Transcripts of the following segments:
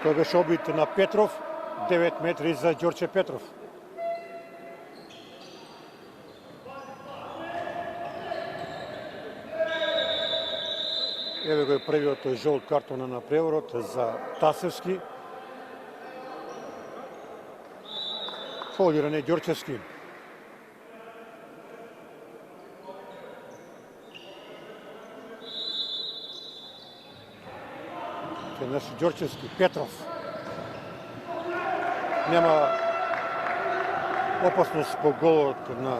Тој беше обид на Петров, 9 метри за Ѓорче Петров. Еве го е првиот жолт картона на преворот за Тасевски. Фаулиран е Ѓорчевски. Еднаш Ѓорчевски, Петров. Нема опасност по голот на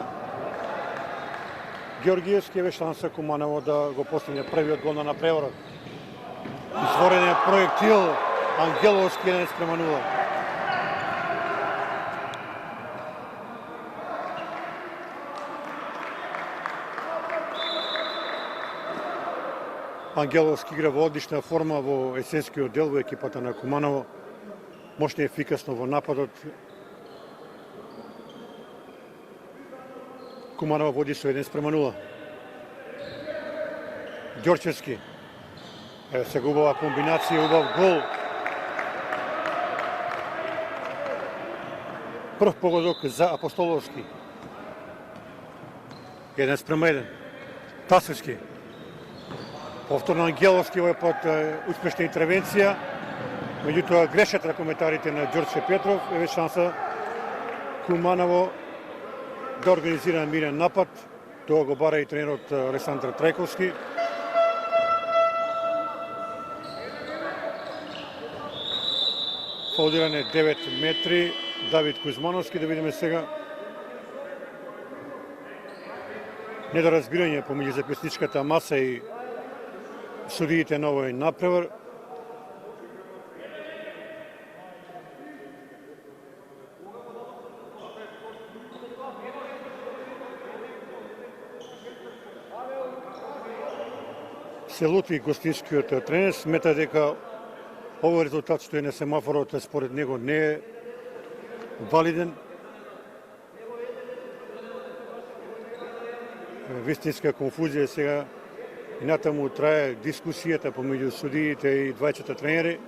Ѓоргиевски, еве шанса Куманово да го постигне првиот гол на преворот. Изворен е проектил Ангеловски 1:0. Ангеловски игра во одлична форма во есенскиот дел во екипата на Куманово. Мощно и ефикасно во нападот. Куманово води со 1:0. Ѓорчевски. Еве сега убава комбинација, убав гол. Прв погодок за Апостоловски. 1:1. Тасевски. Повторно Ангеловски овој пат успешна интервенција. Меѓутоа грешат ракометарите на Ѓорче Петров. Еве шанса Куманово да организира мирен напад. Тоа го бара и тренерот Александар Трајковски. Фаулиране 9 метри Давид Кузмановски. Да видиме сега недоразбирање помеѓу записничката маса и судиите на овој напревар. Се лути гостинскиот тренер, смета дека овој резултат што е на семафорот според него не е валиден. Вистинска конфузија сега и натаму трае дискусијата помеѓу судиите и двајцата тренери.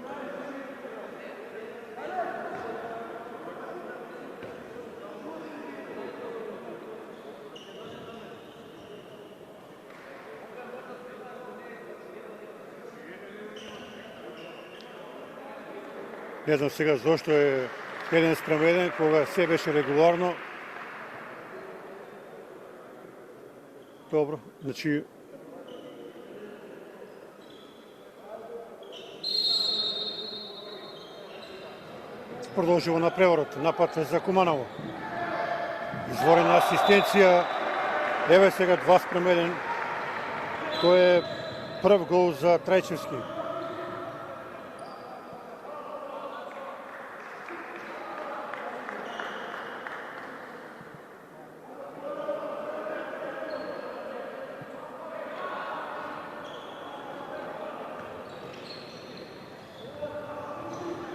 Не знам сега зошто е 1:1, кога се беше регуларно. Добро, значи продолжува на преворот, напад за Куманово. Изворена асистенција, еве сега 2:1. Тој е прв гол за Трајчевски.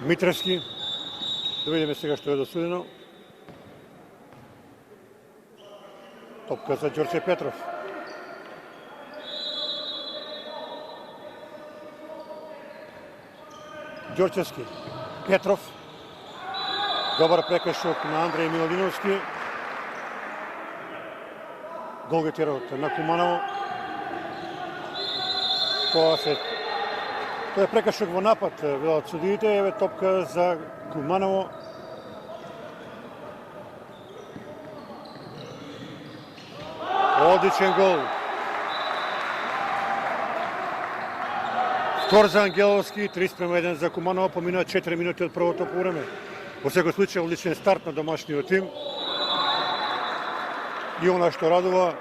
Митревски. Да видиме сега што е досудено. Топка за Ѓорче Петров. Ѓорчевски. Петров. Добар прекршок на Андреј Милодиновски. Голгетерот на Куманово. Тоа е прекршок во напад, велат судиите. Еве топка за Куманово. Одличен гол. Втор за Ангеловски, 3:1 за Куманово, поминаа 4 минути од првото повреме. Во секој случај одличен старт на домашниот тим. И она што радува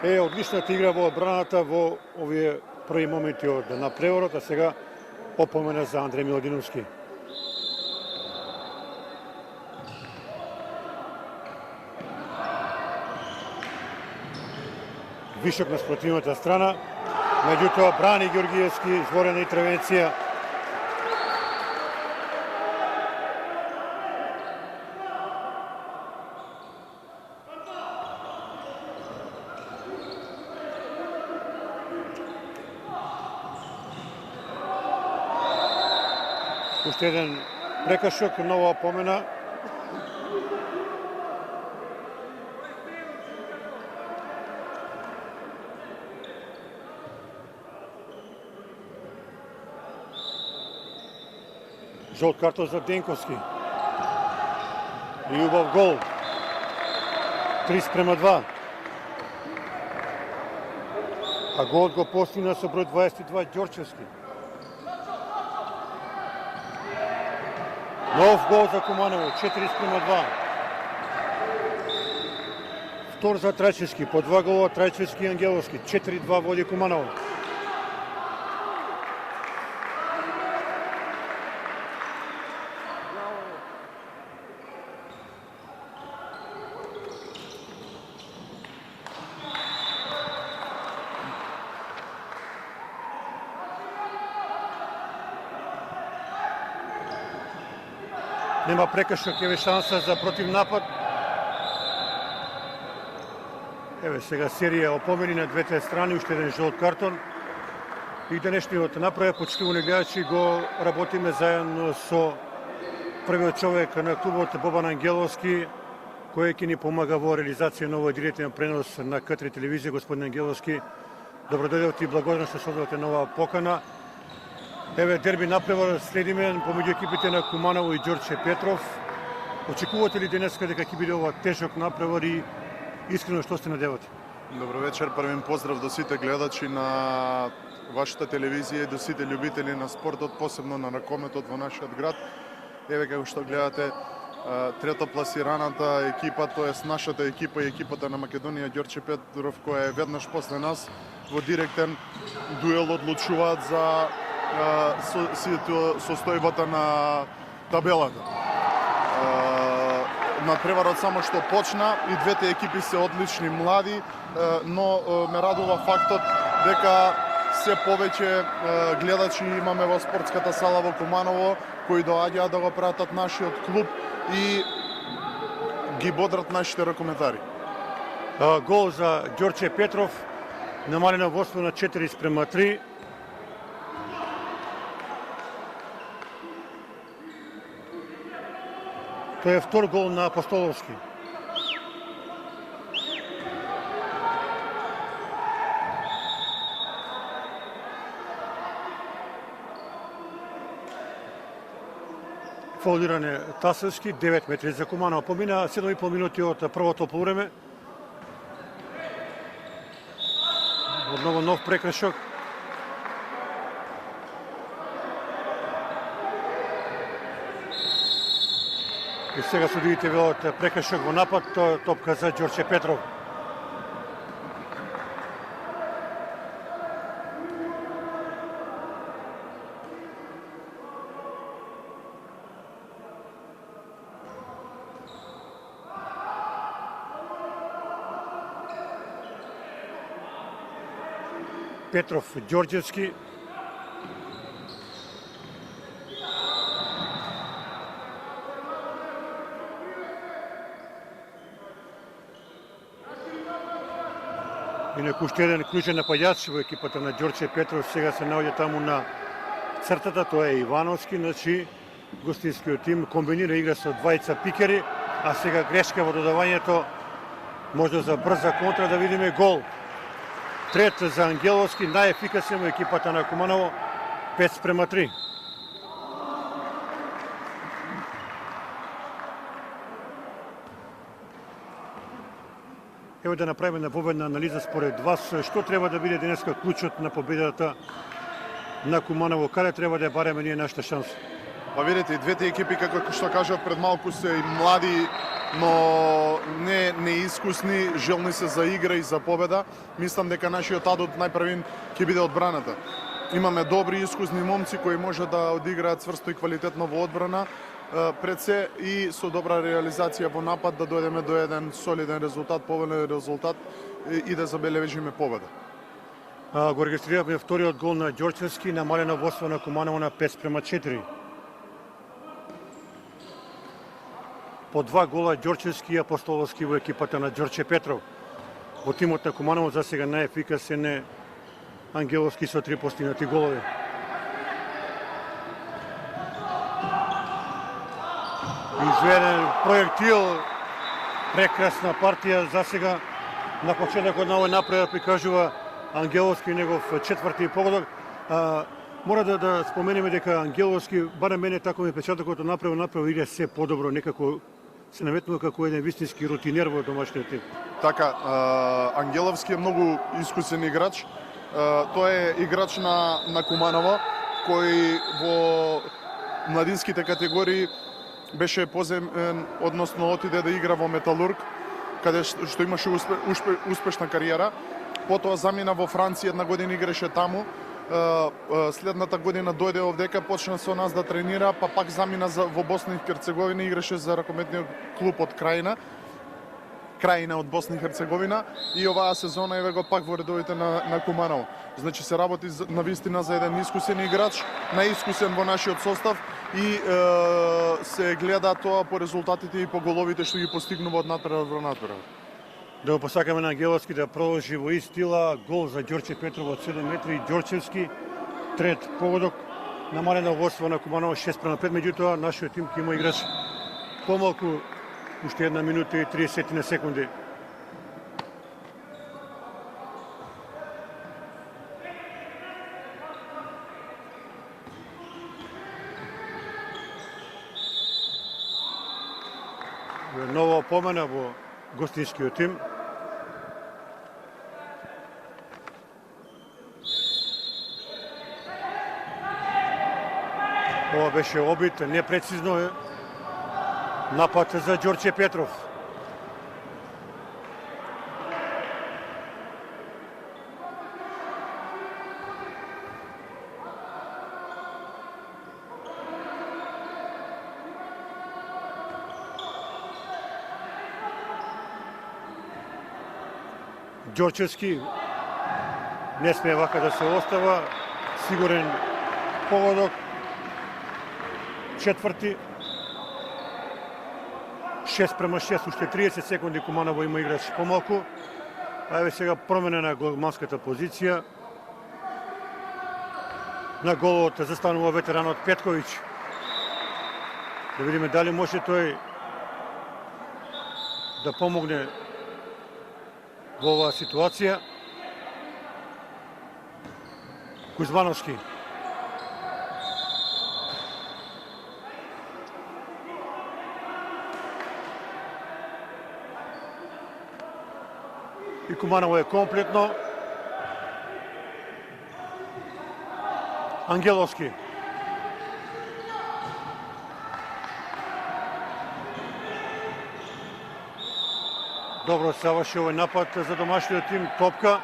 е одличната игра во одбраната во овие први моменти од напреворот, а сега опомена за Андреј Милодиновски. Вишок на спротивната страна, меѓутоа брани Ѓоргиевски, изворена интервенција. Уште еден Прекашок, нова помена. Жолт картон за Денковски. И убав гол. 3:2. А голот го постигна со број 22 Ѓорчевски. Нов гол за Куманово, 4:2. Втор за Трајчевски, по 2 гола Трајчевски и Ангеловски, 4:2 води Куманово. Нема прекашок, еве шанса за противнапад. Еве сега серија опомени на двете страни, уште еден жолт картон. И денешниот направа, почитувани гледачи, го работиме заедно со првиот човек на клубот Бобан Ангеловски, кој ќе ни помага во реализација на овој директен пренос на К3 телевизија. Господин Ангеловски, добродојдовте и благодарам што создавате нова покана. Еве дерби напревар следиме помеѓу екипите на Куманово и Ѓорче Петров. Очекувате ли денеска дека ќе биде ова тежок напревар и искрено што сте надевате? Добро вечер, првен поздрав до сите гледачи на вашата телевизија и до сите љубители на спортот, посебно на ракометот во нашиот град. Еве како што гледате, трето пласираната екипа, тоест нашата екипа и екипата на Македонија Ѓорче Петров, која е веднаш после нас во директен дуел одлучуваат за состојбата на табелата. Надпреварот само што почна и двете екипи се одлични млади, но ме радува фактот дека се повеќе гледачи имаме во спортската сала во Куманово кои доаѓаат да го пратат нашиот клуб и ги бодрат нашите ракометари. Гол за Ѓорче Петров, намалено водство на 4:3. Тој е втор гол на Апостоловски. Фаулиране Тасевски, 9 метри за Куманово. Помина 7,5 минути од првото полувреме. Одново нов прекршок. И сега судиите велат прекршок во напад, топка за Ѓорче Петров. Петров, Ѓорđевски. Инаку уште еден клучен напаѓач во екипата на Ѓорче Петров сега се наоѓа таму на цртата, тоа е Ивановски, значи гостинскиот тим комбинира игра со двајца пикери, а сега грешка во додавањето, можда за брза контра да видиме гол. Трет за Ангеловски, најефикасен во екипата на Куманово, 5:3. Ево да направиме наповедна анализа според вас. Што треба да биде денеска клучот на победата на Куманово? Каде треба да ја бареме ние нашата шанса? Па видите, двете екипи, како што кажав пред малку, се и млади, но не неискусни, желни се за игра и за победа. Мислам дека нашиот адут најпрвин ќе биде одбраната. Имаме добри искусни момци кои може да одиграат цврсто и квалитетно во одбрана, пред се и со добра реализација во напад да дојдеме до еден солиден резултат, повелен резултат и да забележиме победа. Го регистрираме вториот гол на Ѓорчевски, намалено водство на Куманово на 5:4. По 2 гола Ѓорчевски и Апостоловски во екипата на Ѓорче Петров. Во тимот на Куманово за сега најефикасен е Ангеловски со 3 постигнати голови. Изведен проектил, прекрасна партија за сега. На почетокот на овој напредок прикажува Ангеловски негов четврти погодок. Мора да споменеме дека Ангеловски, барем мене тако ми печатокот направо игра се подобро, некако се наметнува како еден вистински рутинер во домашниот тим. Така, Ангеловски е многу искусен играч. Тој е играч на Куманово, кој во младинските категории беше поземен, односно отиде да игра во Металург, каде што имаше успешна кариера. Потоа замина во Франција, една година играше таму. Следната година дојде овдека, почна со нас да тренира, па пак замина во Босна и Херцеговина, играше за ракометниот клуб од Краина од Босна и Херцеговина, и оваа сезона еве го пак во редовите на Куманово. Значи се работи на вистина за еден искусен играч, наискусен во нашиот состав, и се гледа тоа по резултатите и по головите што ги постигнува од натпревар во натпревар. Да го посакаме на Ангеловски да продолжи во ист стила. Гол за Ѓорче Петров од 7 метри. Ѓорчевски, трет погодок, намалено водство на Куманово 6:5, меѓутоа нашиот тим ќе има играч помалку, уште 1 минута и 30 на секунди. Нова опомена во гостинскиот тим. Ова беше обид, непрецизно е. Напад за Ѓорче Петров. Ѓорчевски не смее вака да се остава. Сигурен погодок. Четврти. 6:6, уште 30 секунди Куманово има играч помалку. А еве сега промена на голманската позиција. На голот застанува ветеранот Петковиќ. Да видиме дали може тој да помогне во оваа ситуација. Кузмановски. И Куманово е комплетно. Ангеловски. Добро се заврши овој напад за домашниот тим. Топка.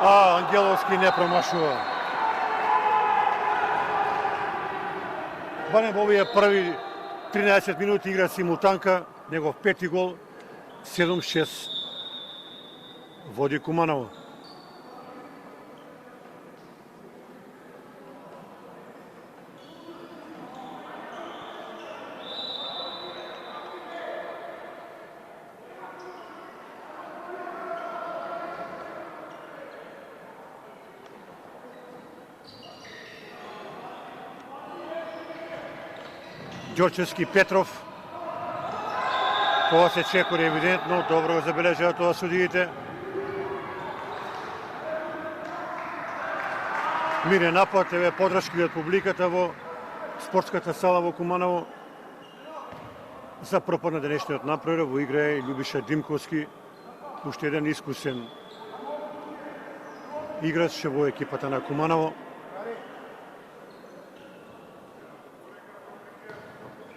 А Ангеловски не промашува. Барем во овие први 13 минути игра симултанка. Негов пети гол. 7:6. Води Куманово. Ѓорчевски, Петров. Тоа се чекори евидентно, добро го забележаа тоа судиите. Мирен напад, еве подршки од публиката во спортската сала во Куманово. За пропад на денешниот напредок во игра е Љубиша Димковски, уште еден искусен играч во екипата на Куманово.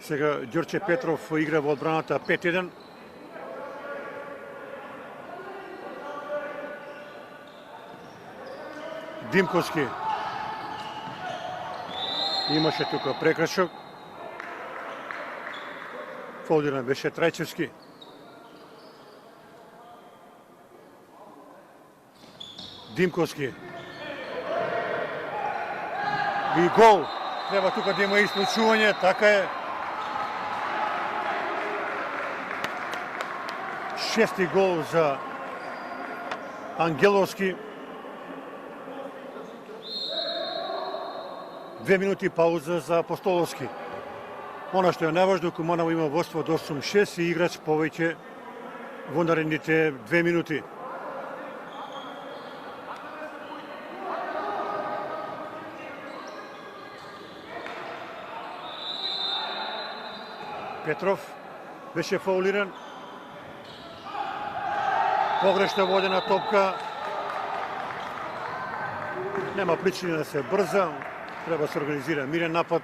Сега Ѓорче Петров игра во одбраната 5-1. Димковски. Имаше тука прекршок. Фолдиран беше Трајчевски. Димковски. И гол. Треба тука да има исклучување, така е. Шести гол за Ангеловски. 2 минути пауза за Апостоловски. Оно што е најважно, Куманово има водство од 8-6 и играч повеќе во наредните 2 минути. Петров беше фаулиран. Погрешно водена топка. Нема причина да се брза. Треба да се организира мирен напад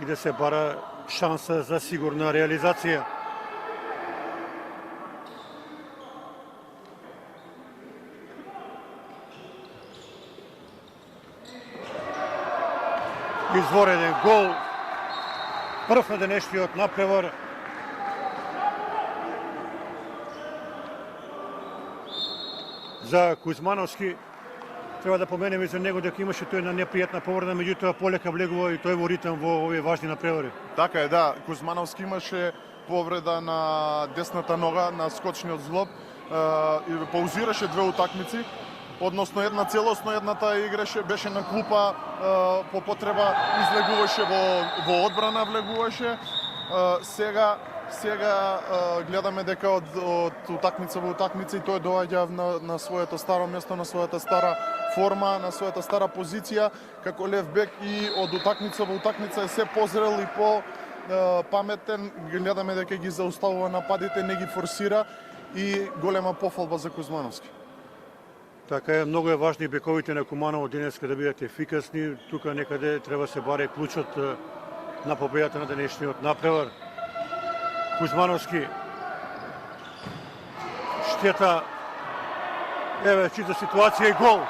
и да се бара шанса за сигурна реализација. Извореден гол. Прв на денешниот напревар. За Кузмановски. Треба да поменеме за него дека имаше тој една непријатна повреда, меѓутоа полека влегува и тој во ритм во овие важни напревари. Така е, да. Кузмановски имаше повреда на десната нога, на скочниот зглоб. И паузираше 2 утакмици, односно една целосно, едната играше, беше на клупа, по потреба излегуваше во одбрана, влегуваше. Сега гледаме дека од утакмица во утакмица и тој доаѓа на своето старо место, на својата стара форма, на својата стара позиција како лев бек и од утакмица во утакмица е се позрел и по паметен. Гледаме дека ги зауставува нападите, не ги форсира и голема пофалба за Кузмановски. Така е, многу е важни бековите на Куманово денеска да бидат ефикасни. Тука некаде треба се баре клучот на победата на денешниот напревар. Кузмановски. Штета. Еве, чита ситуација и гол.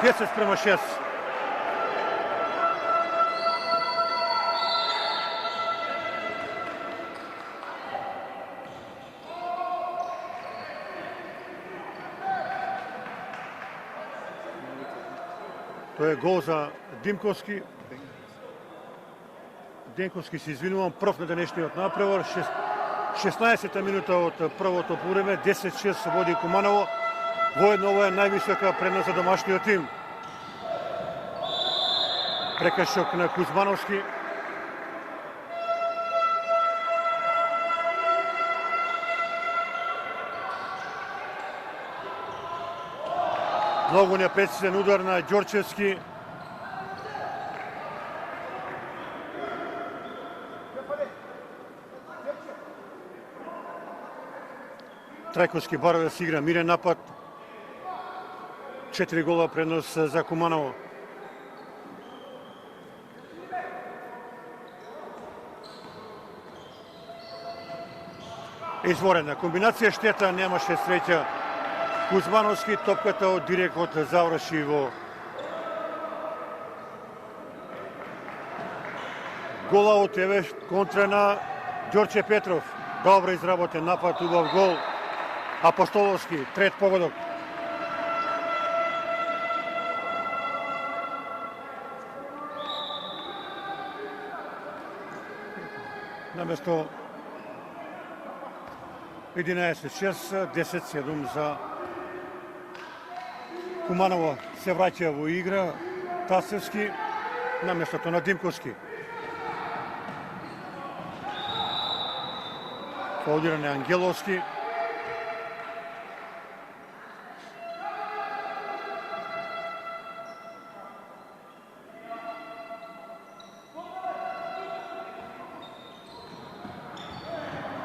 10-6. Тоа е гол за Димковски. Денковски се извинувам, прв на денешниот напревар. 16-та минута од првото полувреме, 10-6 води Куманово. Воедно ова е највисока предност за домашниот тим. Прекашок на Кузмановски. Многу непрецизен удар на Ѓорчевски. Трајковски бара да се игра мирен напад. 4 гола предност за Куманово. Изворена комбинација, штета, немаше среќа Кузмановски, топката од директот заврши во голаут, еве контра на Ѓорче Петров. Добро изработен напад, убав гол. Апостоловски, трет погодок. Наместо 11-6, 10-7 за Куманово се враќа во игра. Тасевски на местото на Димковски. Фаулиране Ангеловски.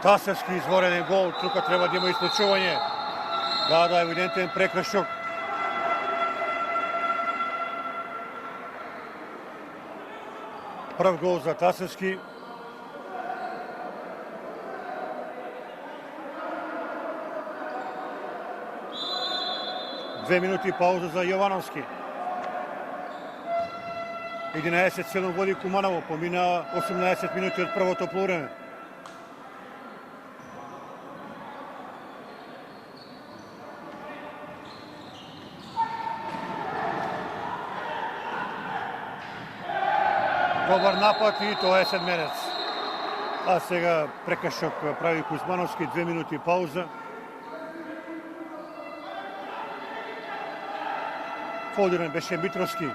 Тасевски извореден гол, тука треба да има исклучување. Да, евидентен прекршок. Прв гол за Тасевски. Две минути пауза за Јовановски. 11-7 води Куманово, помина 18 минути од првото полувреме. Добар напад и тоа е седменец. А сега прекашок прави Кузмановски, 2 минути пауза. Фаулиран беше Митровски.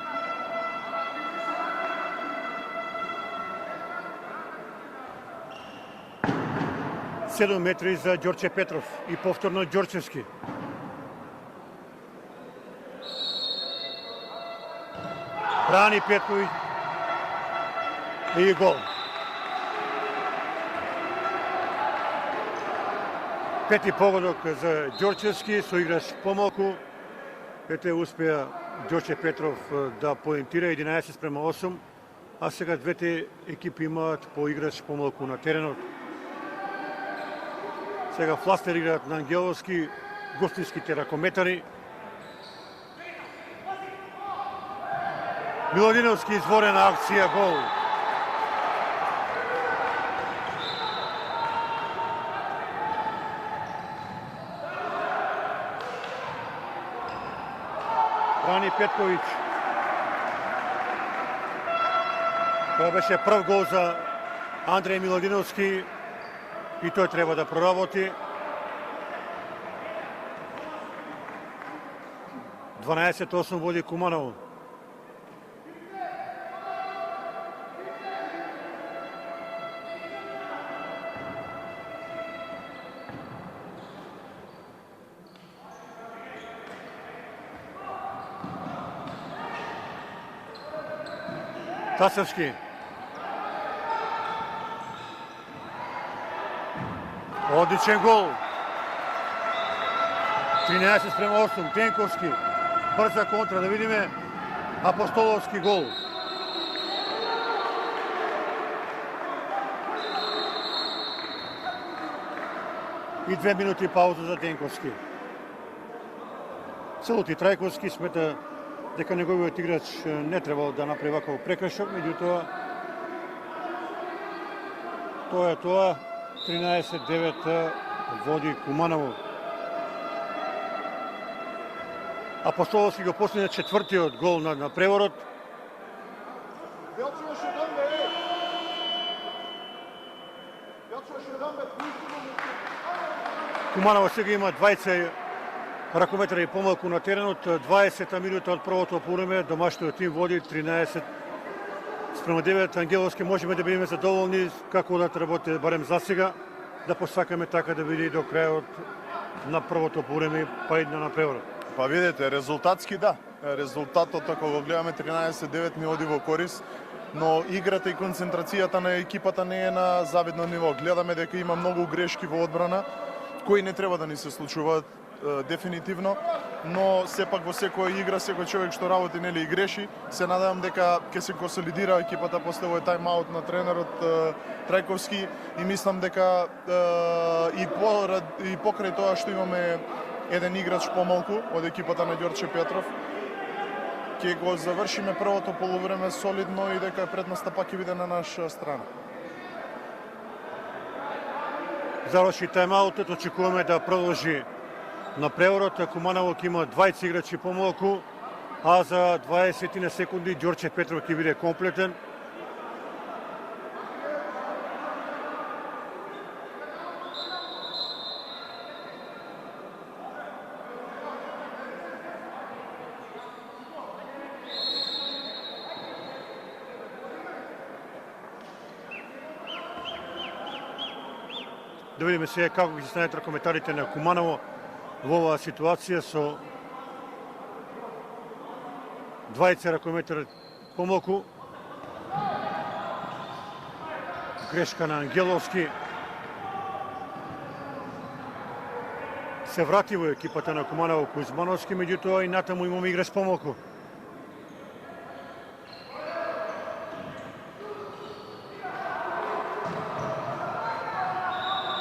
7 метри за Ѓорче Петров и повторно Ѓорчевски. Брани Петковиќ и гол. Пети погодок за Ѓорчевски со играч помалку. Ете успеа Ѓорче Петров да поентира 11:8, а сега двете екипи имаат по играч помалку на теренот. Сега Фластер играат на Ангеловски, гостинските ракометари. Милодиновски изворена акција, гол. Брани Петковиќ. Тоа беше прв гол за Андреј Милодиновски и тој треба да проработи. 12:8 води Куманово. Тасевски. Одличен гол. 13:8. Тенковски. Брза контра, да видиме Апостоловски гол. И 2 минути пауза за Тенковски. Целоти Трајковски смета дека неговиот играч не требал да направи ваков прекршок, меѓутоа тоа е тоа. 13:9 води Куманово. Апостоловски го постигна четвртиот гол на преворот. Куманово сега има 20 ракометари помалку на теренот. 20 минута од првото полувреме, домашниот тим води 13:9. Ангеловски можеме да бидеме задоволни како да работи барем за сега, да посакаме така да биде до крајот на првото полувреме, па и на преворот. Па видите, резултатски да. Резултатот, ако го гледаме, 13:9 ни оди во корис, но играта и концентрацијата на екипата не е на завидно ниво. Гледаме дека има многу грешки во одбрана, кои не треба да ни се случуваат дефинитивно, но сепак во секоја игра, секој човек што работи нели и греши. Се надевам дека ќе се консолидира екипата после овој тајм-аут на тренерот Трајковски и мислам дека и покрај тоа што имаме еден играч помалку од екипата на Ѓорче Петров, ќе го завршиме првото полувреме солидно и дека предноста пак ќе биде на наша страна. Заврши тајм-аутот, очекуваме да продолжи на преворот. Куманово ќе има 20 играчи помалку, а за 20 на секунди Ѓорче Петров ќе биде комплетен. Да видиме сега како ќе се најдат ракометарите на Куманово во оваа ситуација со 20 ракометари помалку. Грешка на Ангеловски. Се врати во екипата на Куманово Кузмановски, меѓутоа и натаму имаме играч помалку.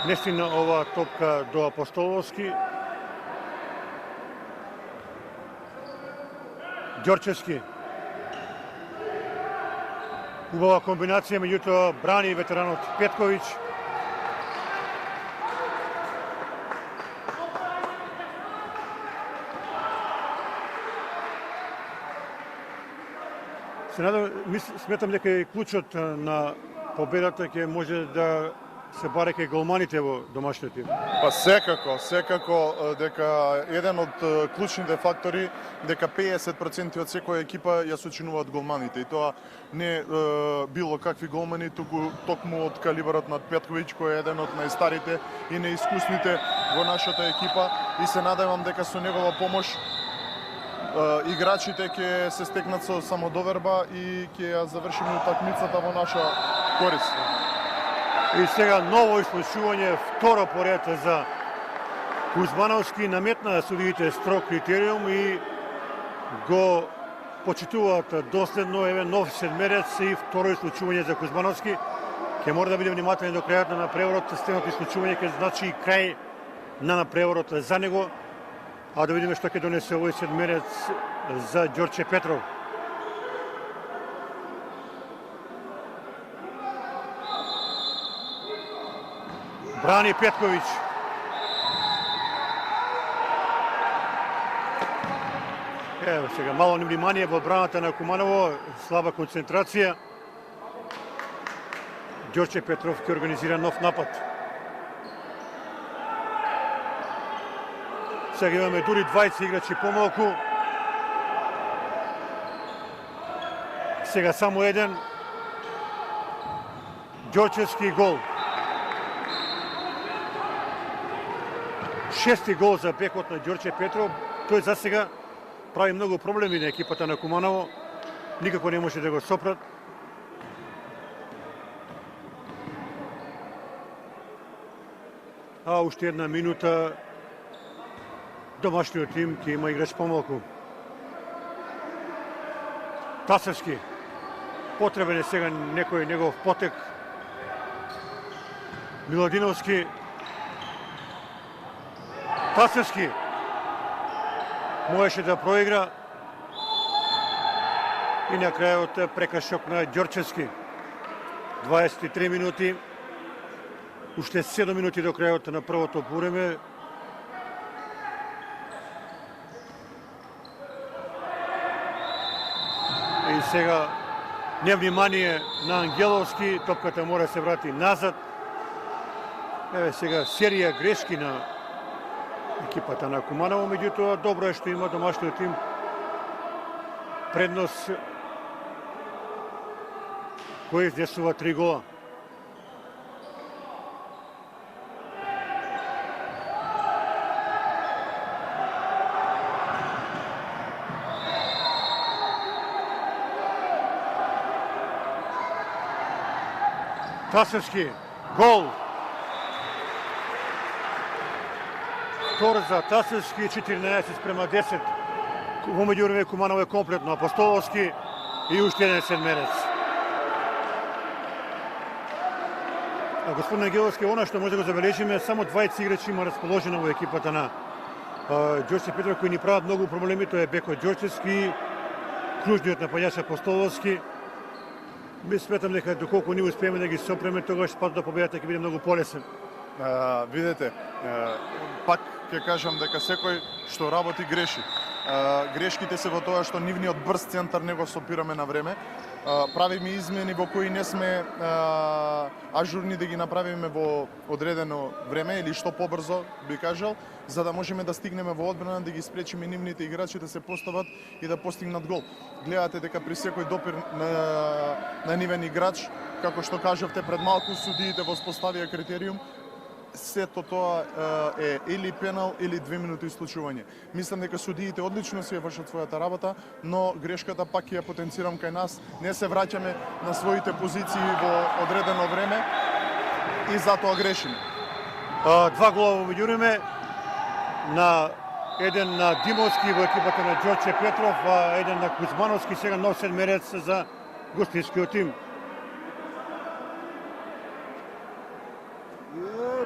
Не стигна оваа топка до Апостоловски. Ѓорчевски. Убава комбинација, меѓутоа брани ветеранот Петковиќ. Сметам дека и клучот на победата ќе може да се бареќе голманите во домашниот тим. Па секако дека еден од клучните фактори дека 50% од секоја екипа ја сочинуваат голманите и тоа не било какви голмани, туку токму од калибарот на Петковиќ кој е еден од најстарите и неискусните во нашата екипа и се надевам дека со негова помош играчите ќе се стекнат со самодоверба и ќе ја завршиме утакмицата во наша корист. И сега ново исклучување, второ поред за Кузмановски, наметна судиите строг критериум и го почитуваат доследно, еве нов седмерец и второ исклучување за Кузмановски. Ќе мора да биде внимателен до крајот на напреворот, следното исклучување ќе значи и крај на напреворот за него, а да видиме што ќе донесе овој седмерец за Ѓорче Петров. Брани Петковиќ. Ево сега мало внимание во браната на Куманово, слаба концентрација. Ѓорче Петров ќе организира нов напад. Сега имаме дури 20 играчи помалку. Сега само еден Ѓорчевски гол. Шести гол за бекот на Ѓорче Петров. Тој за сега прави многу проблеми на екипата на Куманово. Никако не може да го сопрат. А уште една минута домашниот тим ќе има играч помалку. Тасевски. Потребен е сега некој негов потек. Миладиновски. Тасевски можеше да проигра и на крајот прекашок на Ѓорчевски. 23 минути, уште 7 минути до крајот на првото полувреме. И сега невнимание на Ангеловски, топката мора да се врати назад. Еве сега серија грешки на екипата на Куманово, меѓутоа добро е што има домашниот тим предност кој изнесува 3 гола. Тасевски, гол. Втор за Тасевски, 14:10. Во меѓувреме Куманово е комплетно. Апостоловски и уште еден седмерец. А господин Ангеловски, она што може да го забележиме, само 20 играчи има расположено во екипата на Ѓорче Петров, кои ни прават многу проблеми. Тоа е бекот Ѓорчевски, кружниот напаѓач Апостоловски. Ми сметам дека доколку ние успееме да ги сопреме, тогаш пат до победата ќе биде многу полесен. Видете, пак ќе кажам дека секој што работи греши. Грешките се во тоа што нивниот брз центар не го сопираме на време. Правиме измени во кои не сме ажурни да ги направиме во одредено време или што побрзо би кажал, за да можеме да стигнеме во одбрана да ги спречиме нивните играчи да се постават и да постигнат гол. Гледате дека при секој допир на нивен играч, како што кажавте пред малку, судиите воспоставија критериум, сето тоа е или пенал или 2 минути исклучување. Мислам дека судиите одлично си ја вршат својата работа, но грешката пак ја потенцирам кај нас. Не се враќаме на своите позиции во одредено време и затоа грешиме. 2 гола во меѓувреме, на еден на Димовски во екипата на Ѓорче Петров, а еден на Кузмановски, сега нов седмерец за гостинскиот тим.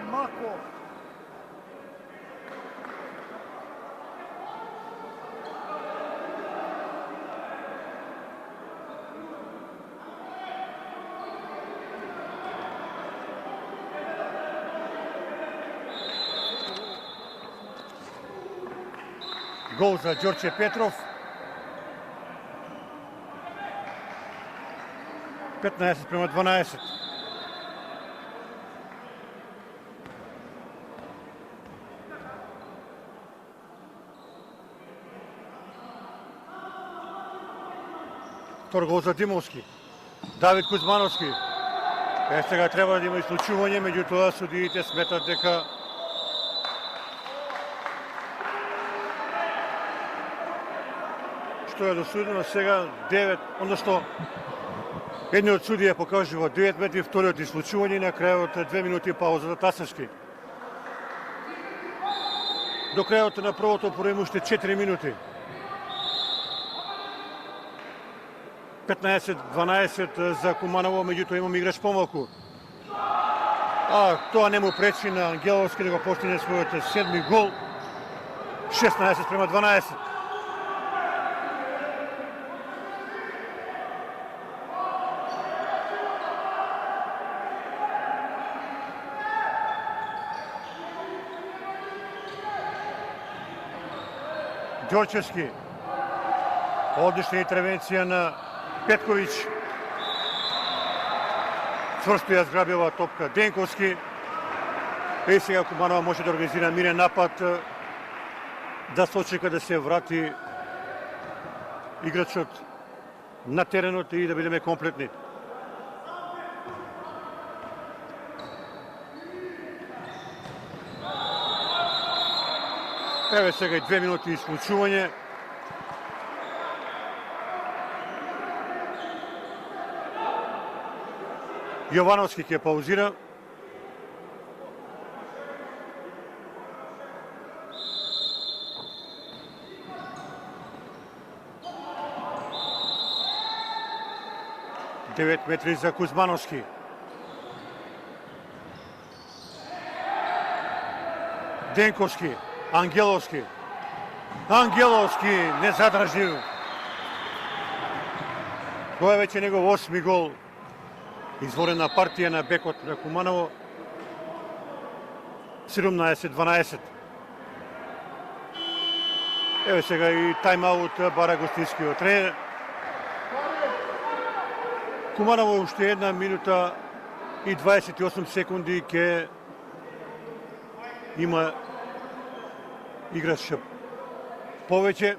Мако. Гол за Ѓорче Петров. 15:12. Втор гол за Димовски. Давид Кузмановски. Сега треба да има исклучување, меѓутоа судиите сметат дека што е досудено сега 9, односно едниот судија покажува 9 метри, вториот исклучување и на крајот 2 минути пауза за Тасевски. До крајот на првото време уште 4 минути. 15-12 за Куманово, меѓутоа имам играч помалку. Тоа не му пречи на Ангеловски да го постигне својот 7-ми гол. 16-12. Ѓорчевски. Одлична интервенција на Петковиќ. Цврсто ја зграбила топка Денковски. И сега Куманова може да организира мирен напад, да сочека да се врати играчот на теренот и да бидеме комплетни. Еве сега и 2 минути исклучување. Јовановски ќе паузира. Девет метри за Кузмановски. Денковски. Ангеловски. Ангеловски незадржлив. Тоа е веќе негов 8-ми гол. Изворена партија на бекот на Куманово. 17-12. Еве сега и тајм-аут бара гостинскиот тренер. Куманово уште 1 минута и 28 секунди ќе има играч повеќе.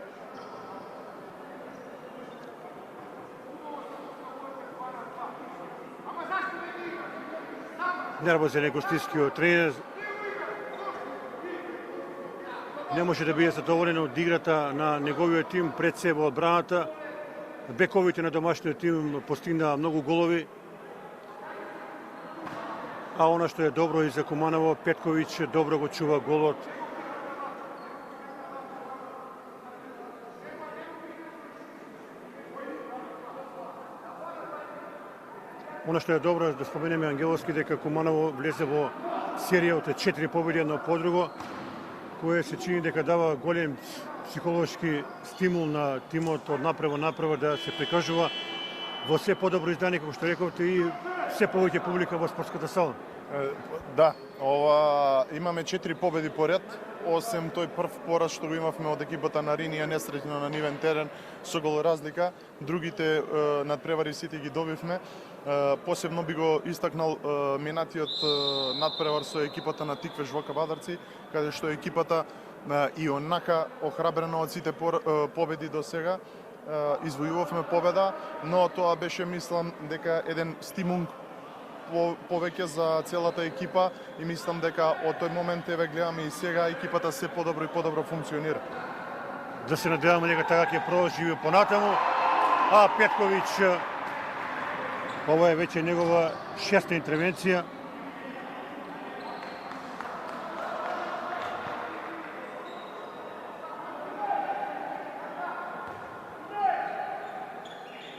Нервозен е гостинскиот тренер. Не може да биде задоволен од играта на неговиот тим пред себе во одбраната. Бековите на домашниот тим постигнаа многу голови. А она што е добро и за Куманово, Петковиќ добро го чува голот. Она што е добро да споменеме Ангеловски дека Куманово влезе во серија од 4 победи едно по друго, кое се чини дека дава голем психолошки стимул на тимот од направо да се прикажува во се подобро издание, како што рековте, и се повеќе публика во спортската сала. Да, имаме 4 победи поред, осем тој прв пораз што го имавме од екипата на Ринија несреќно на нивен терен со гол разлика. Другите надпревари сите ги добивме. Посебно би го истакнал минатиот надпревар со екипата на Тиквеш во Кабадарци, каде што екипата и онака охрабрена од сите победи до сега извојувавме победа, но тоа беше, мислам, дека еден стимул повеќе за целата екипа и мислам дека од тој момент еве гледаме и сега екипата се подобро и подобро функционира. Да се надеваме дека така ќе продолжи понатаму. Петковиќ, ова е веќе негова 6-та интервенција.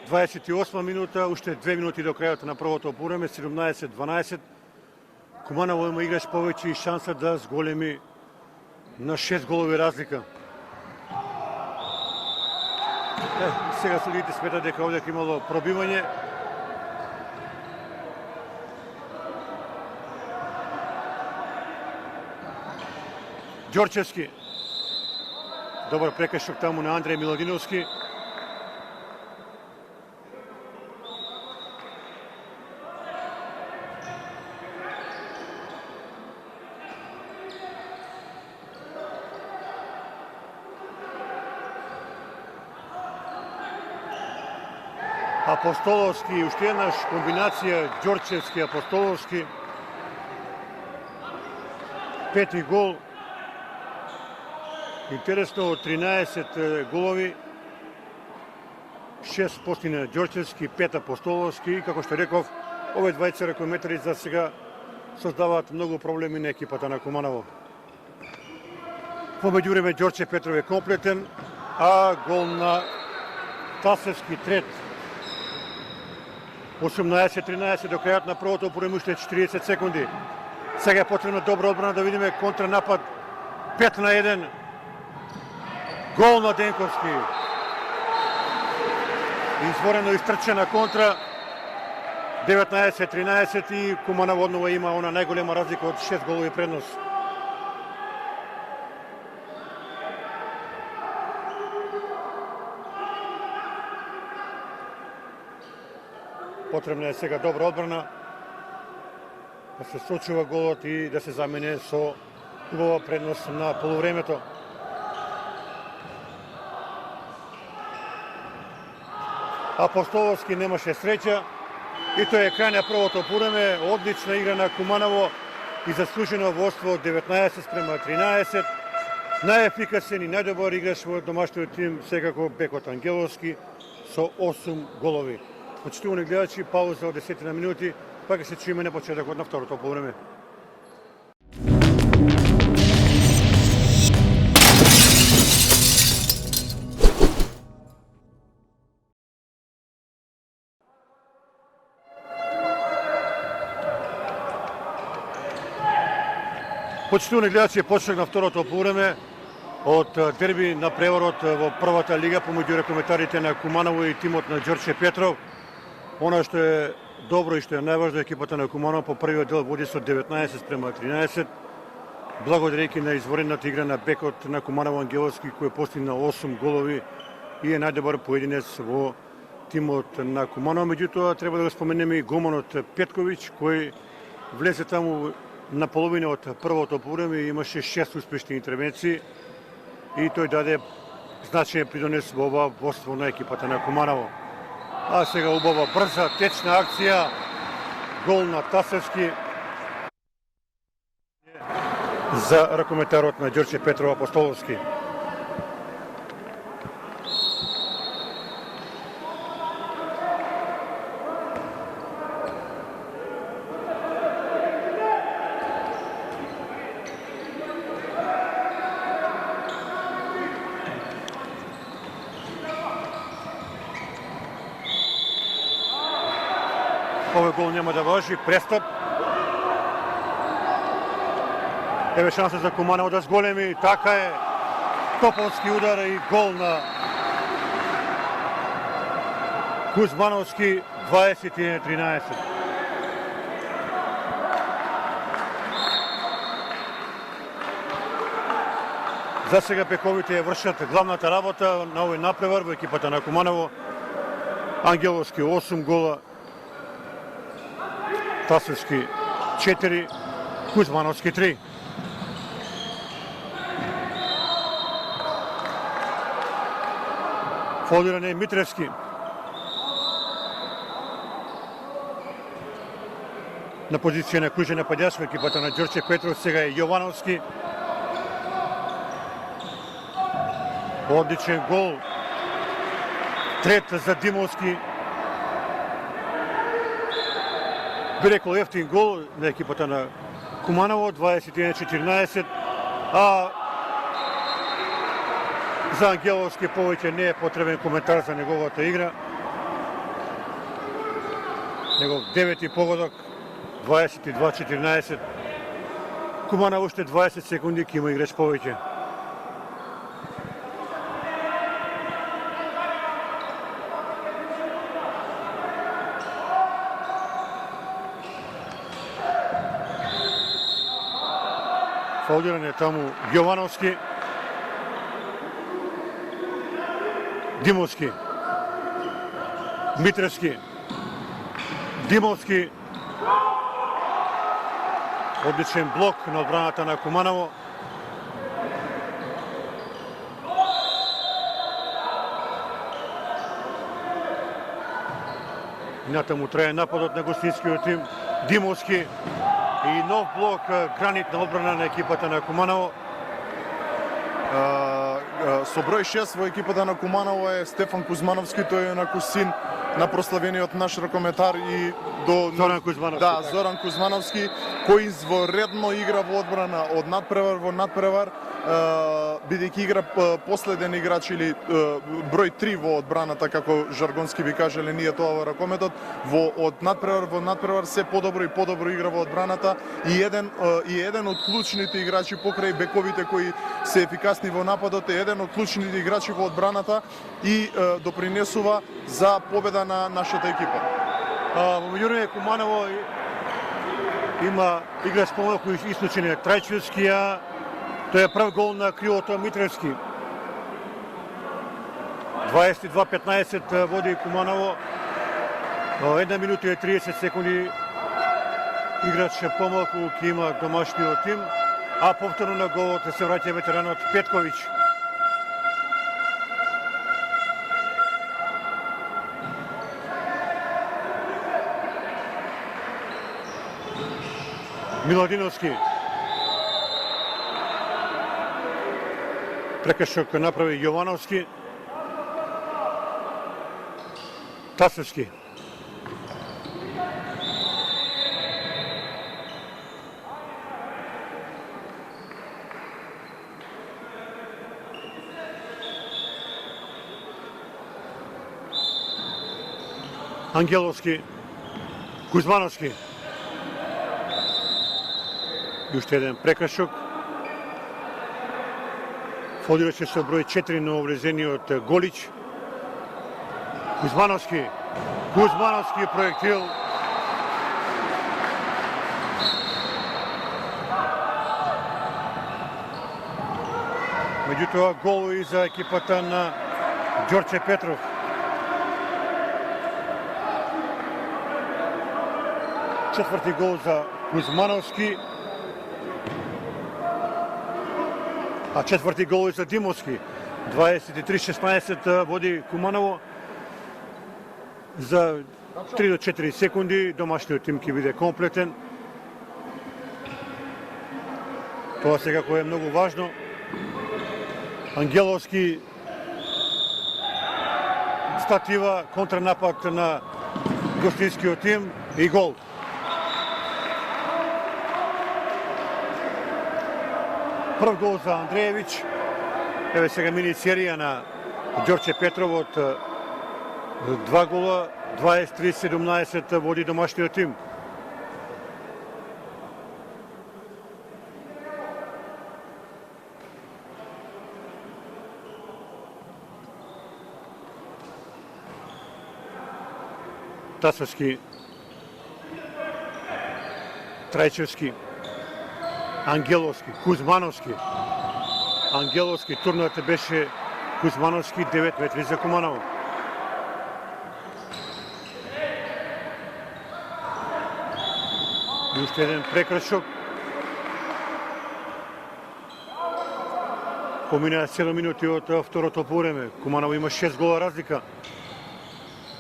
Дваесет и осма минута, уште 2 минути до крајот на првото полувреме, 17-12. Куманово има играч повеќе и шанса да зголеми на 6 голови разлика. Сега судиите сметат дека овде имало пробивање. Ѓорчевски. Добар прекашок таму на Андреј Миладиновски. Апостоловски, уште еднаш комбинација Ѓорчевски Апостоловски. Пети гол. Интересно, од 13 голови 6 постигна Ѓорчевски, 5 Апостоловски и како што реков, овие двајца ракометари за сега создаваат многу проблеми на екипата на Куманово. По меѓувреме Ѓорче Петров е комплетен, а гол на Тасевски трет. 18-13 до крајот на првото упорем уште 40 секунди. Сега е потребна добра одбрана да видиме контранапад 5-1. Гол на Денковски. Изворено истрчена контра. 19-13 и Куманово одново има она најголема разлика од 6 голови преднос. Потребна е сега добра одбрана, да се сочува голот и да се замене со убава предност на полувремето. Апостоловски немаше среќа и тоа е крај на првото полувреме. Одлична игра на Куманово и заслужено водство 19-13. Најефикасен и најдобар играч во домашниот тим секако бекот Ангеловски со 8 голови. Почитувани гледачи, пауза од 10 минути, па ќе се чуеме на почетокот на второто полувреме. Почитувани гледачи, почеток на второто полувреме од дерби на преворот во првата лига помеѓу ракометарите на Куманово и тимот на Ѓорче Петров. Она што е добро и што е најважно, екипата на Куманово по првиот дел води со 19-13, благодарејќи на изворената игра на бекот на Куманово Ангеловски, кој постигна 8 голови и е најдобар поединец во тимот на Куманово. Меѓутоа, треба да го споменеме и голманот Петковиќ, кој влезе таму на половина од првото полувреме и имаше 6 успешни интервенции и тој даде значаен придонес во ова водство на екипата на Куманово. А сега убава брза, течна акција, гол на Тасевски за ракометарот на Ѓорче Петров Апостоловски. Овој гол нема да важи, престап. Еве шанса за Куманово да зголеми, така е. Тополски удар и гол на Кузмановски, 21-13. За сега пековите вршат главната работа на овој напревар во екипата на Куманово. Ангеловски 8 гола, Тасевски 4, Кузмановски 3. Фолиране Митревски. На позиција на кружен нападјач во екипата на Ѓорче Петров сега е Јовановски. Одличен гол. Трет за Димовски. Би рекол ефтин гол на екипата на Куманово, 21-14, а за Ангеловски повеќе не е потребен коментар за неговата игра. Негов девети погодок, 22-14. Куманово уште 20 секунди ќе има играч повеќе. Фаулиране таму Јовановски. Димовски. Митревски. Димовски. Одличен блок на одбраната на Куманово. Натаму трае нападот на гостинскиот тим. Димовски и нов блок, гранитна одбрана на екипата на Куманово. Со број 6 во екипата на Куманово е Стефан Кузмановски, тој е на син на прославениот наш ракометар и до Зоран Кузмановски. Да, Зоран Кузмановски, кој изворедно игра во одбрана од надпревар во надпревар, бидејќи игра последен играч или број 3 во одбраната, како жаргонски би кажале ние тоа во ракометот, од надпревар во надпревар се подобро и подобро игра во одбраната и еден од клучните играчи покрај бековите кои се ефикасни во нападот е еден од клучните играчи во одбраната и допринесува за победа на нашата екипа. Во меѓувреме Куманово има играч помалку исклучен Трајчевски, тој е прв гол на крилото Митревски. 22-15 води Куманово. 1 минута и 30 секунди играч помалку ќе има домашниот тим, а повторно на голот се враќа ветеранот Петковиќ. Миладиновски. Прекршок направи Јовановски. Тасевски. Ангеловски. Кузмановски. И уште еден прекршок. Фолираше со број 4 на оврезениот Голич. Кузмановски проектил. Меѓутоа гол и за екипата на Ѓорче Петров. Четврти гол за Кузмановски. А четврти гол е за Димовски. 23-16 води Куманово. За 3 до 4 секунди домашниот тим ќе биде комплетен. Тоа секако е многу важно. Ангеловски статива, контранапад на гостинскиот тим и гол. Прв гол за Андреевиќ. Еве сега мини серија на Ѓорче Петров од 2 гола, 23-17 води домашниот тим. Тасовски, Трајчевски, Ангеловски, Кузмановски. Ангеловски, турнат беше Кузмановски, 9 метри за Куманово. И уште еден прекршок. Поминаа 7 минути од второто повреме. Куманово има 6 гола разлика.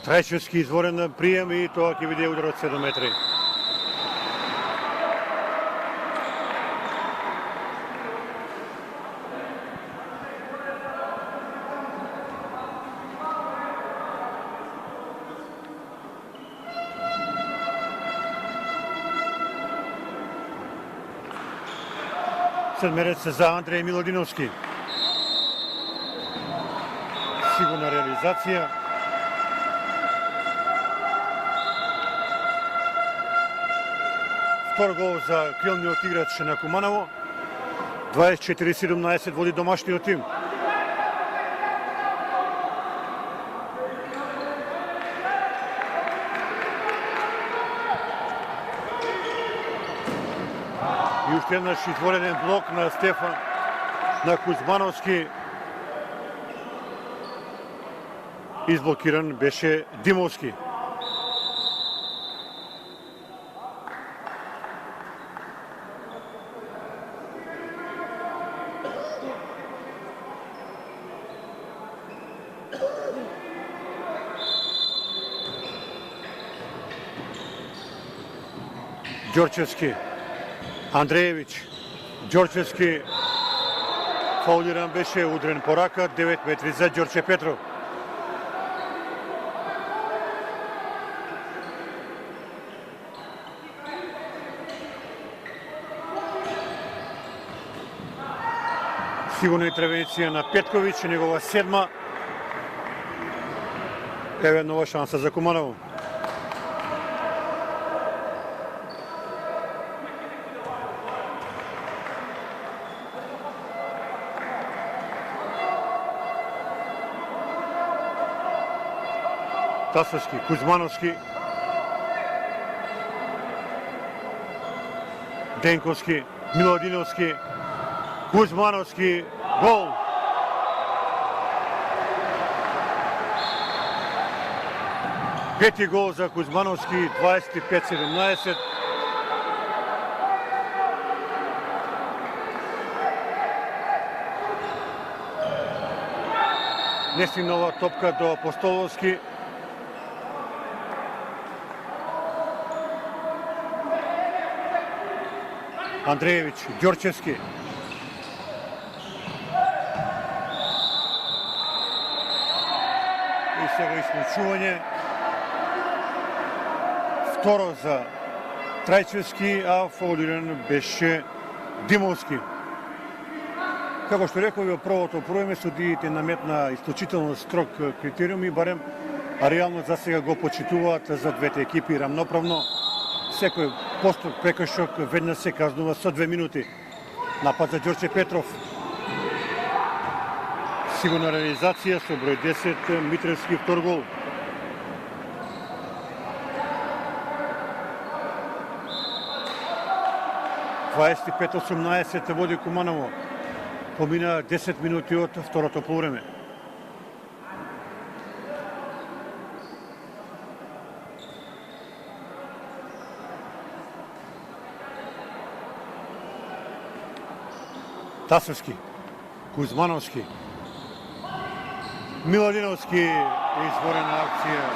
Трајчевски изворен прием и тоа ќе биде удар од 7 метри. Седмерец за Андреј Миладиновски. Сигурна реализација. Втор гол за крилниот играч на Куманово. 24-17 води домашниот тим. И уште еднаш изворен блок на Стефан на Кузмановски. Изблокиран беше Димовски. Ѓорчевски, Андреевиќ, Ѓорчевски, фаулиран беше, удрен по рака, 9 метри за Ѓорче Петров. Сигурна интервенција на Петковиќ, негова седма. Еве нова шанса за Куманово. Тасовски, Кузмановски, Денковски, Милодиновски, Кузмановски, гол! Пети гол за Кузмановски, 25-17. Не стигнала топка до Апостоловски. Андреевиќ, Ѓорчевски. И сега исклучување. Второ за Трајчевски, а фаулиран беше Димовски. Како што реков во првото време, судиите наметна исклучително строг критериуми, барем, а реално за сега го почитуваат за двете екипи рамноправно. Секој постап прекршок веднаш се казнува со 2 минути. Напад за Ѓорче Петров. Сигурна реализација со број 10, Митревски втор гол. Дваесет 25-18 води Куманово. Помина 10 минути од второто полувреме. Тасовски, Кузмановски, Миладиновски, изворена акција.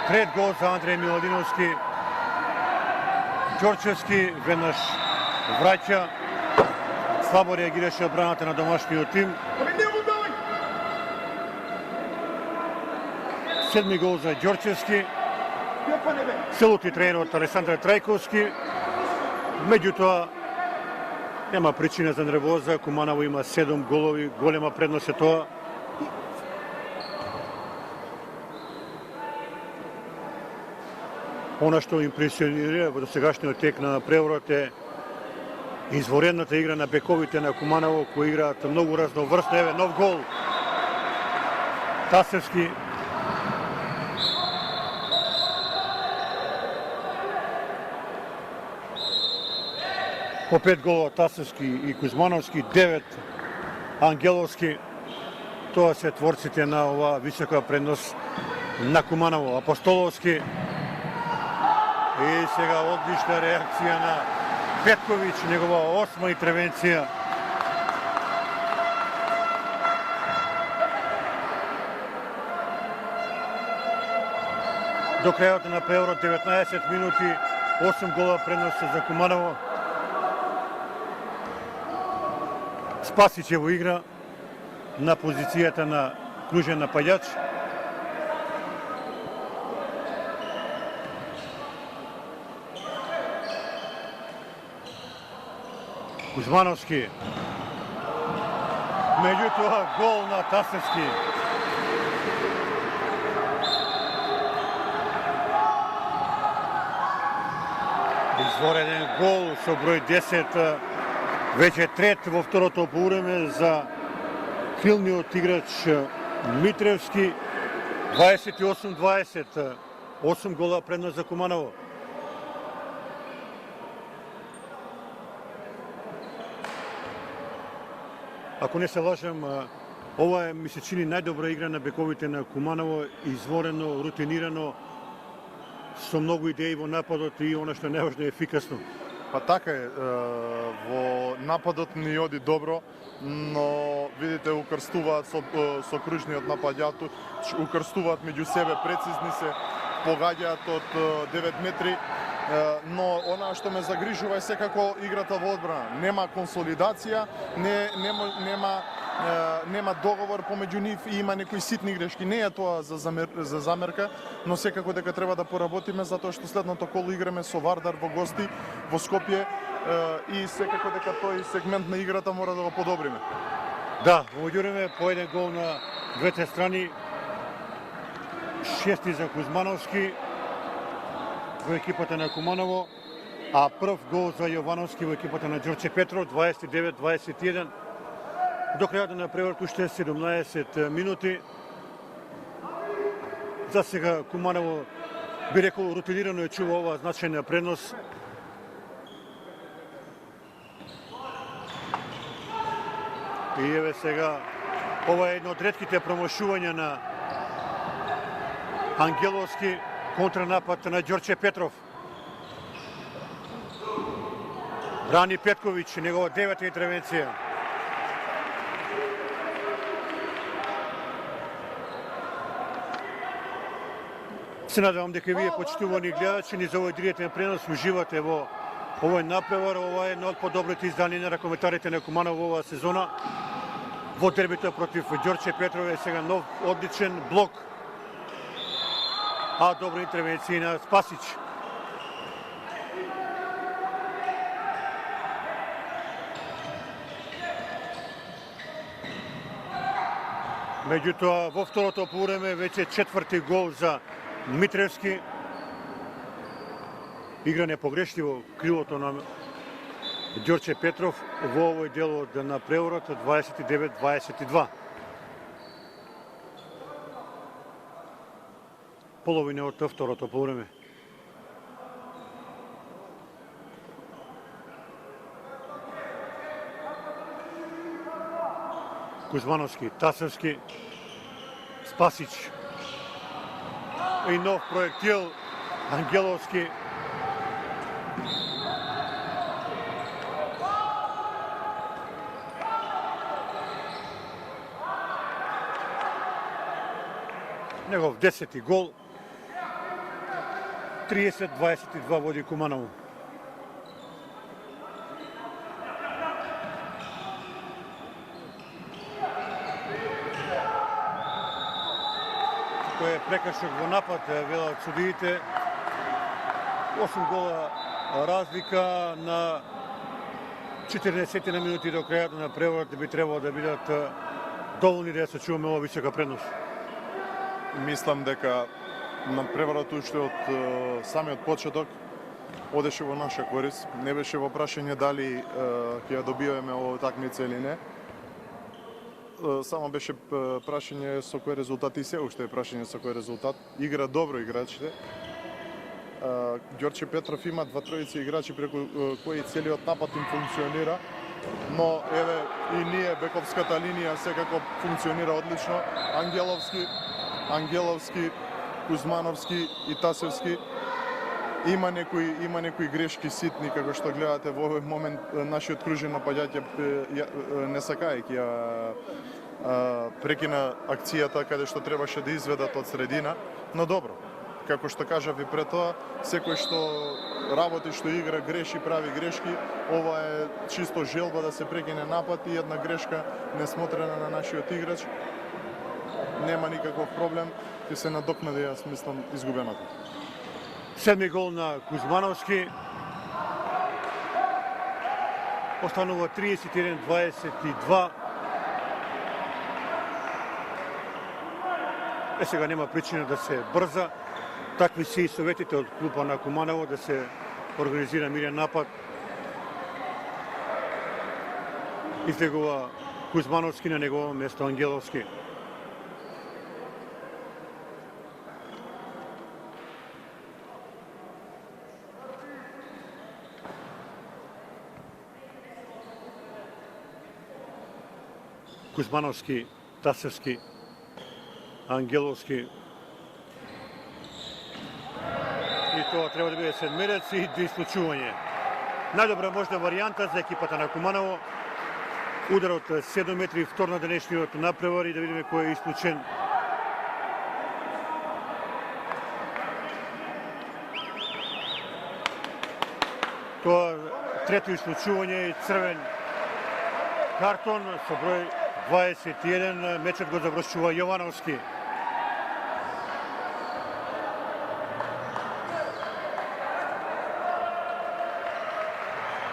Трет гол за Андреј Миладиновски. Ѓорчевски веднаш враќа. Слабо реагираше одбраната на домашниот тим. Седми гол за Ѓорчевски. Се лути тренерот Александар Трајковски. Меѓутоа, нема причина за нервоза. Куманово има 7 голови, голема предност е тоа. Она што импресионира во досегашниот тек на преворот е изворедната игра на бековите на Куманово, кои играат многу разноврсно. Еве нов гол. Тасевски. По 5 гола Тасевски и Кузмановски, 9 Ангеловски. Тоа се творците на ова висока предност на Куманово. Апостоловски. И сега одлична реакција на Петковиќ, негова 8-ма интервенција. До крајот на преворот 19 минути, 8 гола предност за Куманово. Спасич е во игра на позицијата на кружен напаѓач. Кузмановски. Меѓутоа гол на Тасевски. Извореден гол со број 10, веќе трет во второто полувреме за крилниот играч Митревски. 28-20, 8 гола предност за Куманово. Ако не се лажам, ова е, ми се чини, најдобра игра на бековите на Куманово, изворено, рутинирано, со многу идеи во нападот и она што е најважно, ефикасно. Па така е, во нападот ни оди добро, но видите укрстуваат со кружниот напаѓач, укрстуваат меѓу себе, прецизни се погаѓаат од 9 метри, но она што ме загрижува е секако играта во одбрана. Нема консолидација, нема договор помеѓу нив и има некои ситни грешки. Не е тоа за замерка, но секако дека треба да поработиме затоа што следното коло играме со Вардар во гости во Скопје и секако дека тој сегмент на играта мора да го подобриме. Да, во меѓувреме по еден гол на двете страни, 6 за Кузмановски во екипата на Куманово, а прв гол за Јовановски во екипата на Ѓорче Петров, 29-21. До крајот на преврат уште 17 минути. За сега Куманово би рекол рутинирано е чува оваа значајна предност. И еве сега, ова е едно од ретките промошувања на Ангеловски, контранапад на Ѓорче Петров. Брани Петковиќ, негова 9-та интервенција. Се надевам дека вие, почитувани гледачи, низ овој директен пренос уживате во овој напревар. Ова е едно од подобрите изданија на ракометарите на Куманово оваа сезона. Во дербито против Ѓорче Петров е сега нов одличен блок, а добра интервенција на Спасич. Меѓутоа, во второто полувреме веќе четврти гол за Митревски. Игра непогрешливо крилото на Ѓорче Петров во овој дел на преворот, 29-22. Половина од второто полувреме. Кузмановски, Тасевски, Спасич и нов проектил Ангеловски. Негов 10-ти гол. 30-22 води Куманово. Кој е прекршок во напад, велат судиите. 8 гола разлика на 40 на минути до крајот на преворот би требало да бидат доволни да се чуваме ова висока предност. Мислам дека на преварот уште од самиот почеток одеше во наша корист. Не беше во прашање дали ќе ја добиваме оваа такмица или не. Само беше прашање со кој резултат и се уште е прашање со кој резултат. Игра добро играчите. Ѓорче Петров има 2-3 играчи преку кои целиот напад им функционира, но еве и ние бековската линија секако функционира одлично. Ангеловски, Кузмановски и Тасевски. Има некои грешки ситни, како што гледате во овој момент нашиот кружен нападјач не сакајќи прекина акцијата каде што требаше да изведат од средина, но добро. Како што кажав и пред тоа, секој што работи, што игра, греши, прави грешки. Ова е чисто желба да се прекине напад и една грешка несмотрена на нашиот играч. Нема никаков проблем, ќе се надокнади, јас мислам, изгубеното. Седми гол на Кузмановски. Останува 31-22. Сега нема причина да се брза. Такви се и советите од клуба на Куманово да се организира мирен напад. Излегува Кузмановски, на негово место Ангеловски. Кузмановски, Тасевски, Ангеловски. И тоа треба да биде седмерец и до исклучување. Најдобра можна варијанта за екипата на Куманово. Удар од 7 метри, втор на денешниот напревар и да видиме кој е исклучен. Тоа трето исклучување и црвен картон со број 21. Мечот го завршува Јовановски.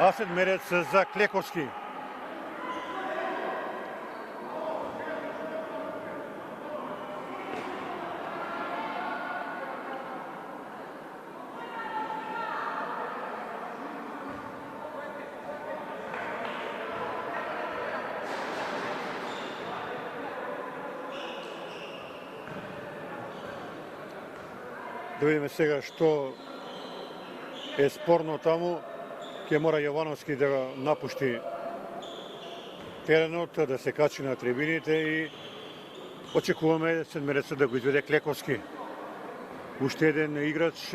Асет мерец за Клековски. Да видиме сега што е спорно таму. Ќе мора Јовановски да го напушти теренот, да се качи на трибините и очекуваме седмерецот да го изведе Клековски. Уште еден играч,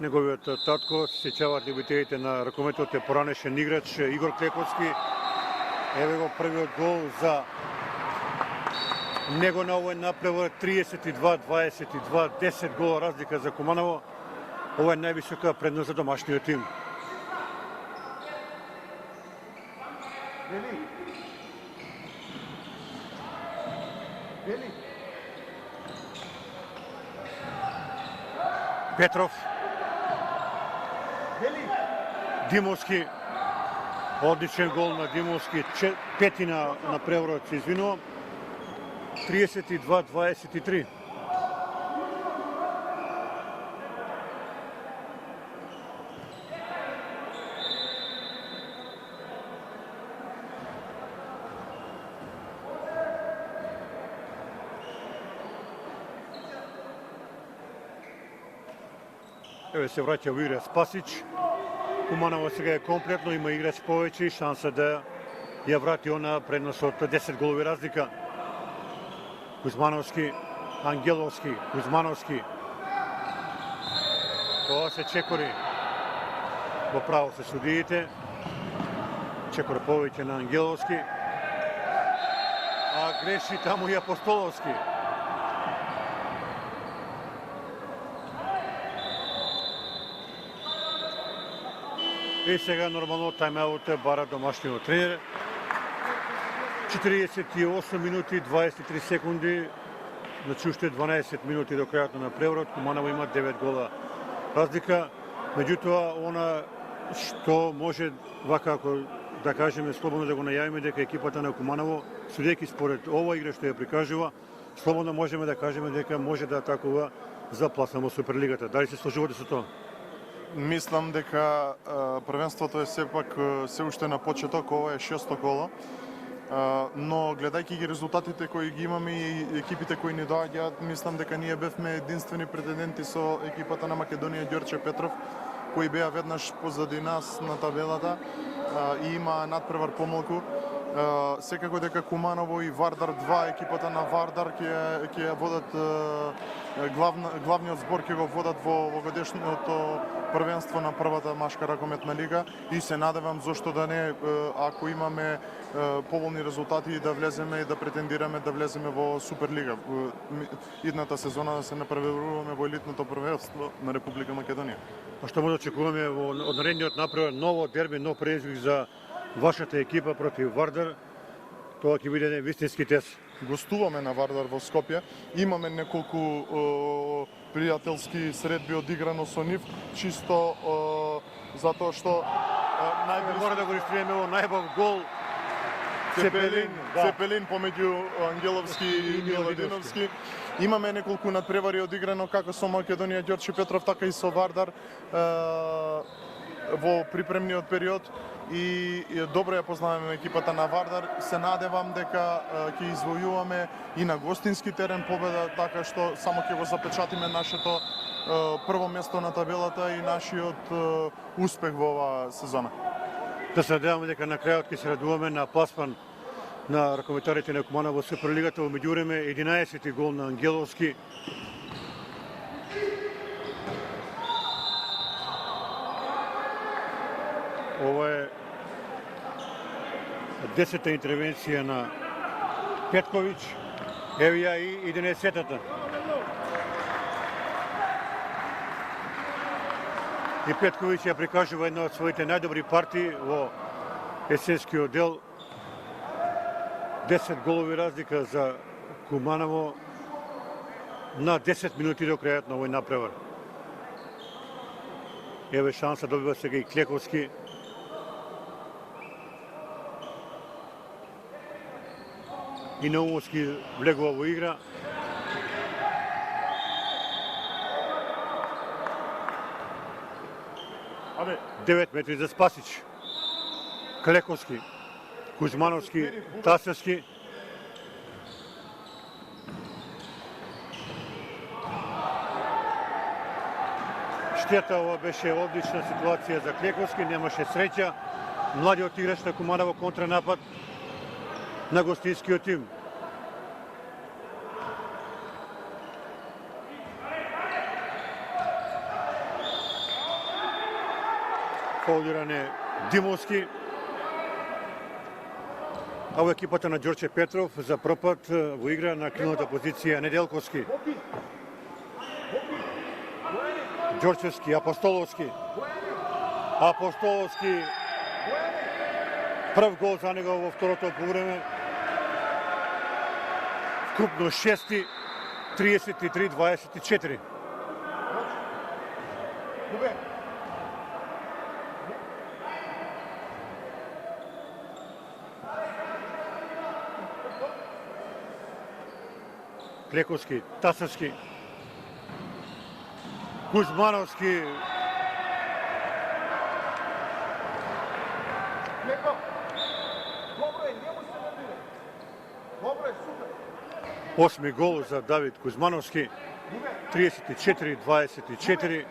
неговиот татко, се сеќаваат љубителите на ракометот, е поранешен играч Игор Клековски. Еве го првиот гол за него на овој напревар, 32-22, 10 гола разлика за Куманово. Ова е највисока предност за домашниот тим. Петров. Димовски. Одличен гол на Димовски. Пети на преврот, се извинувам. 32-23. Еве се враќа во игра Спасич. Куманово сега е комплетно, има играч повеќе и шанса да ја врати она предност од 10 голови разлика. Кузмановски, Ангеловски, Кузмановски. Тоа се чекори. Во право се судиите. Чекор повеќе на Ангеловски. А греши таму и Апостоловски. И сега нормално тајмаут бара домашниот тренер. 48 минути 23 секунди, значи уште 12 минути до крајот на преврот. Куманово има 9 гола разлика. Меѓутоа, она што може, вака ако да кажеме слободно да го најавиме, дека екипата на Куманово, судејќи според ова игра што ја прикажува, слободно можеме да кажеме дека може да атакува за пласа во Суперлигата. Дали се сложувате со тоа? Мислам дека првенството е сепак се уште на почеток, ова е 6-то коло. Но гледајќи ги резултатите кои ги имаме и екипите кои ни доаѓаат, мислам дека ние бевме единствени претенденти со екипата на Македонија Ѓорче Петров, кои беа веднаш позади нас на табелата и има надпревар помалку. Секако дека Куманово и Вардар 2, екипата на Вардар ќе ја водат главниот збор ќе го водат во годишното првенство на првата машка ракометна лига и се надевам зошто да не, ако имаме поволни резултати, и да влеземе и да претендираме да влеземе во Суперлига. Идната сезона да се напреваруваме во елитното првенство на Република Македонија. А што може да очекуваме од наредниот напревар, ново дерби, нов предизвик за вашата екипа против Вардар? Тоа ќе биде вистински тест. Гостуваме на Вардар во Скопје. Имаме неколку пријателски средби одиграно со нив, чисто затоа што најблиско мора да го регистрираме во најбав гол Цепелин помеѓу Ангеловски и Миладиновски. Имаме неколку надпревари одиграно како со Македонија Ѓорче Петров, така и со Вардар во припремниот период и добро ја познаваме екипата на Вардар. Се надевам дека ќе извојуваме и на гостински терен победа, така што само ќе го запечатиме нашето прво место на табелата и нашиот успех во оваа сезона. Да се надеваме дека на крајот ќе се радуваме на пласман на ракометарите на Куманово во Суперлигата. Во меѓувреме 11-ти гол на Ангеловски. Ова е 10-та интервенција на Петковиќ. Ево ја и 11-та. и Петковиќ ја прикажува една од своите најдобри партии во есенскиот дел. 10 голови разлика за Куманово на 10 минути до крајот на овој напревар. Еве шанса добива сега и Клековски. И Наумовски влегува во игра. Абе, 9 метри за Спасич. Клековски, Кузмановски, Тасевски. Штета, ова беше одлична ситуација за Клековски, немаше среќа. Младиот играч на Куманово контранапад на гостинскиот тим. Фаулиране Димовски. А во екипата на Ѓорче Петров за пропад во игра на крилната позиција Неделковски. Ѓорчевски, Апостоловски. Апостоловски. Прв гол за него во второто полувреме. Вкупно 6, 33-24. Клековски, Тасовски, Кузмановски. Осми гол за Давид Кузмановски, 34-24.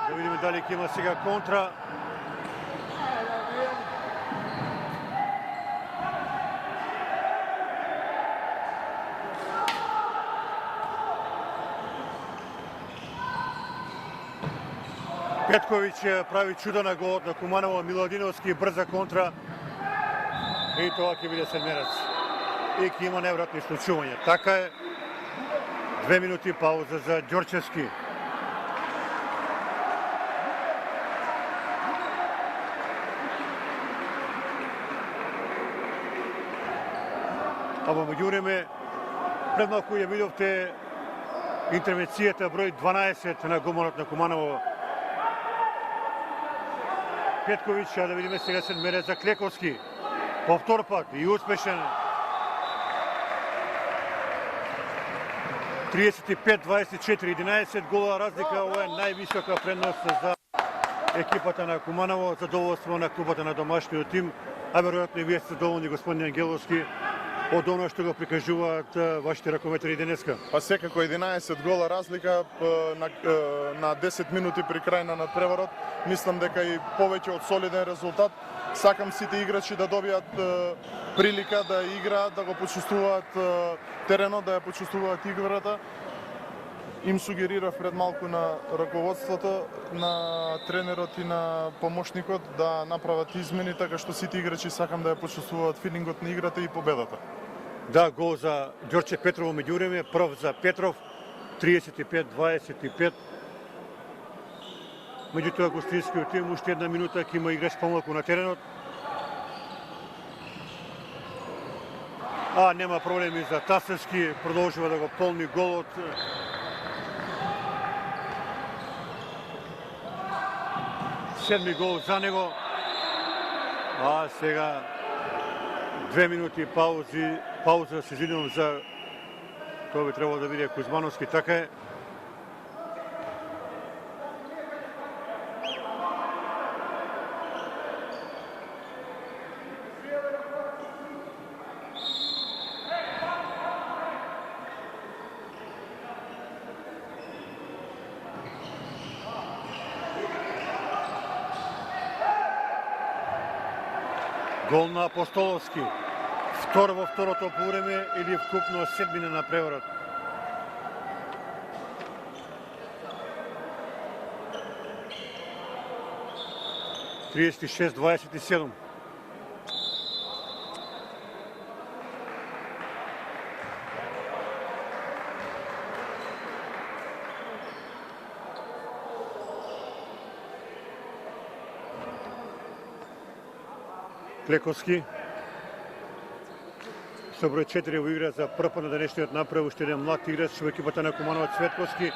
Да видиме дали ќе има сега контра. Петковиќ прави чудо на голот на Куманово, Милодиновски брза контра и тоа ќе биде седмерец. И ќе има невратни случувања. Така е, 2 минути пауза за Ѓорчевски. А во меѓувреме, пред малку ја видовте интервенцијата број 12 на голманот на Куманово Петковиќ, а да видиме сега седмерец за Клековски. Повтор пат и успешен. 35-24, 11 гола разлика. Ова е највисока предност за екипата на Куманово, задоволство на клубата на домашниот тим, а веројатно и вие сте доволни, господин Ангеловски, од оно што го прикажуваат вашите ракометари денеска. Па секако 11 гола разлика на 10 минути при крај на надпреварот. Мислам дека и повеќе од солиден резултат. Сакам сите играчи да добијат прилика да играат, да го почувствуваат теренот, да ја почувствуваат играта. Им сугерирав пред малку на раководството, на тренерот и на помошникот да направат измени, така што сите играчи сакам да ја почувствуваат филингот на играта и победата. Да, гол за Ѓорче Петров меѓувреме, прв за Петров, 35-25. Меѓутоа гостинскиот тим уште една минута ќе има играч помалку на теренот. А нема проблеми за Тасевски, продолжува да го полни голот. Седми гол за него. А сега 2 минути пауза се извинувам за тоа би требало да биде Кузмановски, така е. Гол на Апостоловски. Втор во второто полувреме или вкупно седмина на преворот. Тридесет 26-27. Клековски. Со број 4 во игра за прв пат на денешниот направ уште еден млад играч во екипата на Куманово Цветковски.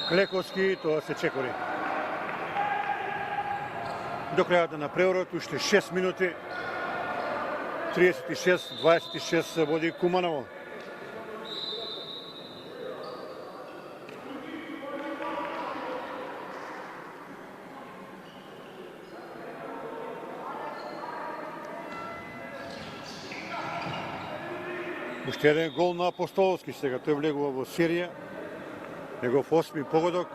Клековски, тоа се Чекори. До крајот на преворот уште 6 минути. 36-26 води Куманово. Уште еден гол на Апостоловски сега. Тој влегува во серија. Негов 8 погодок.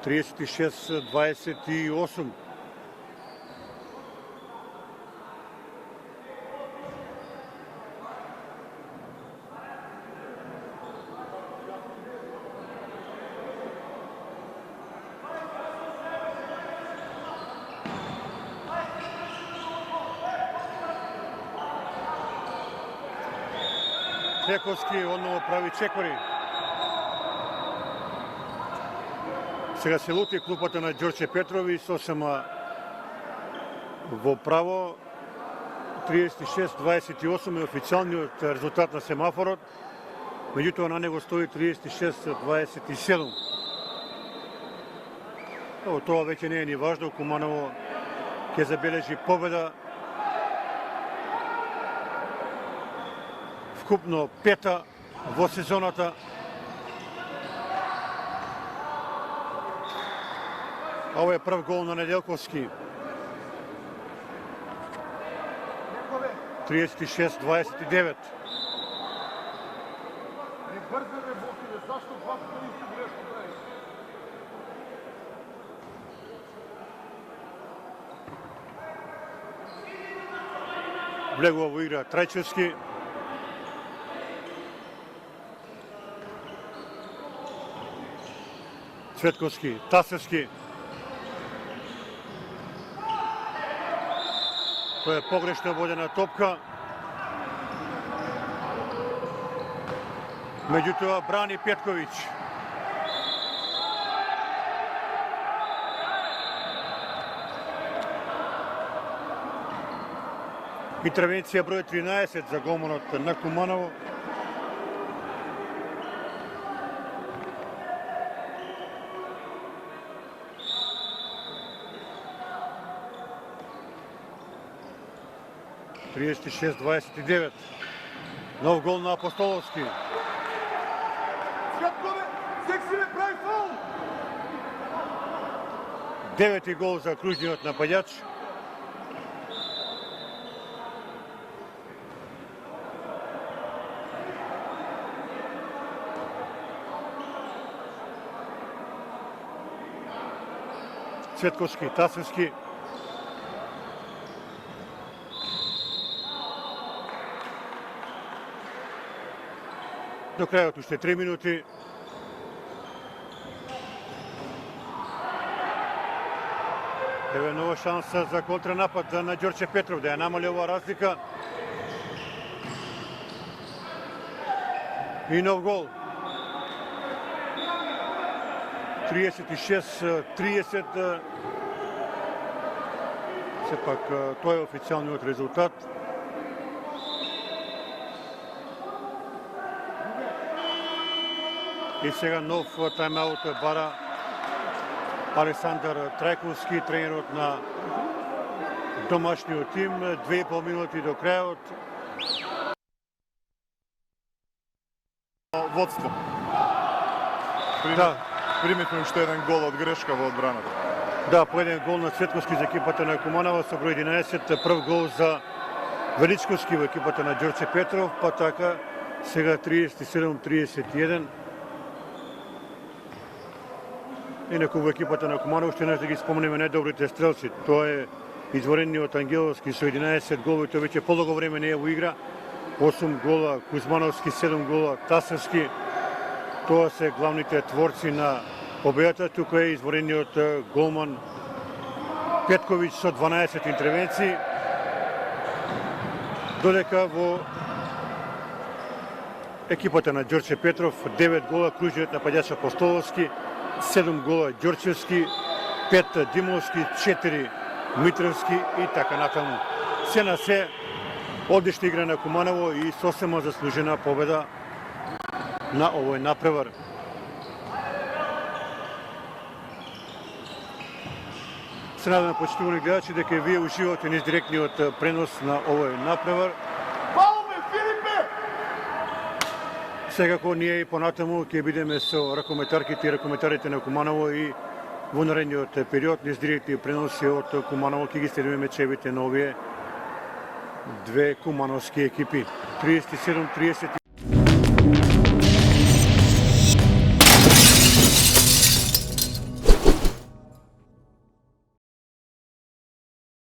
36-28. Цековски одново прави Чекори. Сега се лути клупата на Ѓорче Петров и сосема во право. 36-28 е официјалниот резултат на семафорот. Меѓутоа на него стои 36-27. Тоа веќе не е ни важно. Куманово ќе забележи победа. Вкупно пета во сезоната. Ова е прв гол на Неделковски. 36-29. Влегува во игра Трајчевски. Цветковски, Тасевски. Тоа е погрешно водена топка. Меѓутоа брани Петковиќ. Интервенција број 13 за голманот на Куманово. Триесет 26-29. Нов гол на Апостоловски. Девети гол за кружниот нападјач. Цветковски, Тасевски. До крајот уште 3 минути. Еве нова шанса за контранапад на Ѓорче Петров да ја намали оваа разлика. И нов гол. 36-30. Сепак тоа е официјалниот резултат. И сега нов тайм-аут бара Александар Трајковски, тренерот на домашниот тим. 2,5 минути до крајот. Водство. Приметно уште еден гол од грешка во одбраната. Да, по еден гол на Цветковски за екипата на Куманово со број 11, прв гол за Величковски во екипата на Ѓорче Петров, па така сега 37-31. Инаку во екипата на Куманово ще да ги спомнеме најдобрите стрелци. Тоа е изворениот Ангеловски со 11 голови, тој веќе полого време не е во игра. 8 гола Кузмановски, 7 гола Тасевски. Тоа се главните творци на победата. Тука е изворениот голман Петковиќ со 12 интервенции. Додека во екипата на Ѓорче Петров 9 гола кружниот нападјач Апостоловски, 7 гола Ѓорчевски, 5 Димовски, 4 Митревски и така натаму. Се на се, одлична игра на Куманово и сосема заслужена победа на овој напревар. Се надам, почитувани гледачи, дека и вие уживате низ директниот пренос на овој напревар. Секако ние и понатаму ќе бидеме со ракометарките и ракометарите на Куманово и во наредниот период низ директни преноси од Куманово ќе ги следиме мечевите на овие две кумановски екипи. 37-30